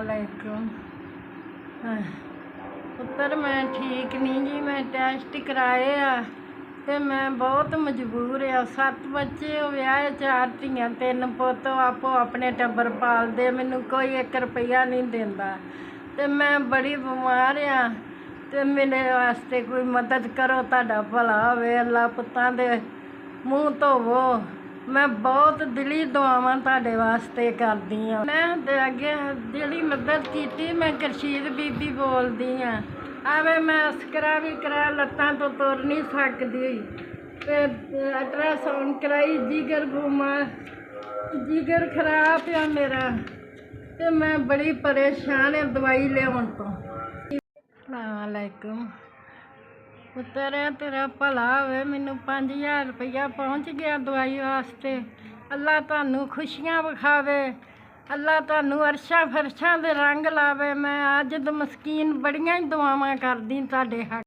अस्सलामुअलैकुम। पुत्तर मैं ठीक नहीं जी, मैं टेस्ट कराए आ ते मैं बहुत मजबूर आ। 7 बच्चे विआहे, 4 धियां 3 पुत्त, आपो अपने टब्बर पालदे, मैनू कोई 1 रुपया नहीं देंदा ते मैं बड़ी बीमार आ ते मेरे वास्ते कोई मदद करो, तुहाडा भला होवे। अल्लाह पुत्तां दे मूँह धोवो। मैं बहुत दिली दुआवां तुहाडे वास्ते करदी हाँ। मैं ते अगे जिहड़ी मदद कीती, मैं करशीद बीबी बोलदी हाँ। आवे मैं अस्करा भी कराया, लत्तां तो तुर नहीं सकदी ते अल्ट्रासाउंड कराई, जिगर घूमा, जिगर खराब पिया मेरा ते मैं बड़ी परेशान है दवाई लियाउण तो। अस्सलामुअलैकुम। पुत्तर तेरा भला होवे, मैनू 5000 रुपया पहुँच गया दवाई वास्ते। अल्लाह तुहानू खुशियां विखावे, अल्लाह तुहानू अरशां फरशां दे रंग लावे। मैं अज मस्कीन बड़ियां ही दुआवां करदी तुहाडे हक।